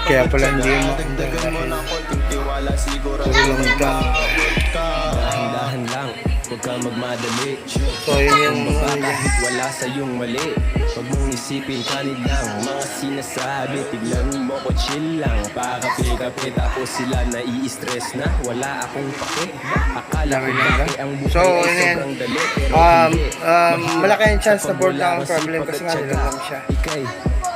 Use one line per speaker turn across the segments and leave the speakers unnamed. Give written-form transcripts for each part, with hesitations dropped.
Kaya pala hindi mo maandar dahil puro lang ka.
Dahan-dahan lang, huwag kang magmadali.
So yun yung
Baba kahit wala sa iyong mali. Huwag mong isipin kanil lang mga sinasabi. Tignan mo ko chill lang, pakapi-kapi. Tapos sila nai-stress na, wala akong pake. Akala ko laki ang
So,
buhay ay
yun yan.
sobrang dali. Pero hindi.
Malaki yung chance na board lang ang problem kasi nga nilalam siya.
Ikay,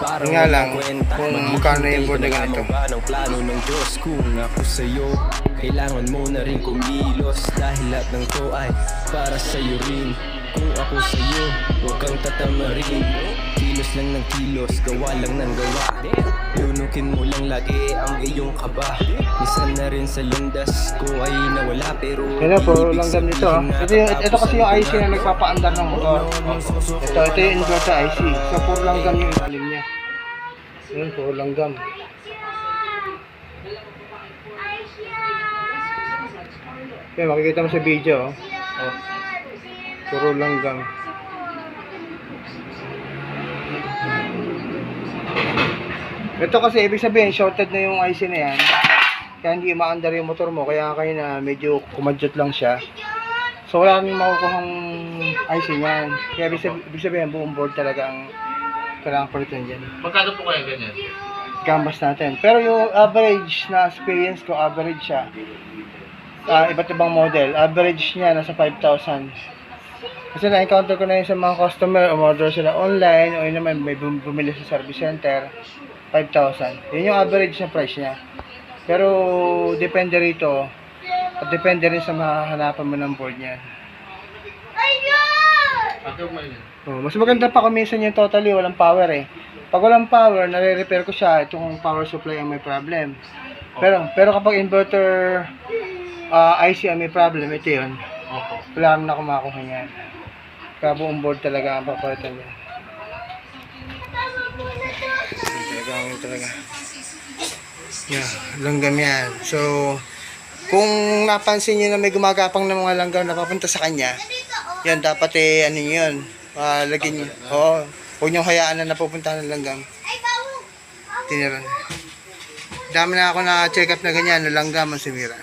parang
Yun nga lang,
walang kwenta.
kung magkano yung board na ganito.
Ba ng plano ng Diyos kung ako sa'yo, kailangan mo na rin kumilos. Dahil lahat ng to ay para sa'yo rin. Kung ako sa'yo, huwag kang tatamarin. Kilos lang ng kilos, gawa lang ng gawa. Lunukin mo lang lagi ang iyong kaba. Minsan na rin sa landas ko ay nawala. Pero
Kaya puro langgam nito. Ito kasi yung IC na nagpapaandar ng motor. Ito yung inverter IC. So puro langgam yung ilalim niya. Yun, puro langgam. Okay, makikita mo sa video. Oh. Puro langgam. Ito kasi ibig sabihin shorted na yung IC na yan. Kaya hindi maandar yung motor mo. Kaya kayo na medyo kumadyot lang siya. So wala kang makukuhang IC niyan. Kaya ibig sabihin buong board talaga ang kailangan palitan dyan.
Magkano po kaya ganyan?
Canvas natin. Pero yung average na experience ko, average siya. Iba't ibang model. Average niya nasa 5,000. Kasi na-encounter ko na yun sa mga customer, umorder sila online, o yun naman may bumili sa service center, 5,000. Yun yung average na price niya. Pero depende rito, at depende rin sa mahahanapan mo ng board niya. Mas maganda pa kung minsan yung totally walang power eh. Pag walang power, nare-repair ko siya, itong power supply ang may problem. Pero kapag inverter IC ang may problem, ito yun. Wala naman ako makakuha niyan. Kaya buong board talaga ang papalitan niya. Talaga. Yeah, langgam yan. So, kung napansin niyo na may gumagapang ng mga langgam na papunta sa kanya, yan dapat ano yun. Lagyan niyo. Oo. Huwag niyo hayaan na napupunta ng langgam. Tiniran. Dami na ako na check up na ganyan, na langgam ang sumira.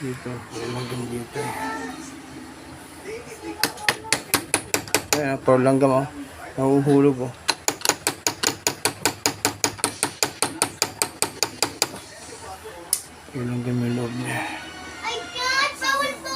Dito, langgam dito. Ayan, pro langgam oh. Nahuhulog oh. Yung langgam yung loob niya.
Ay God! Bawal po!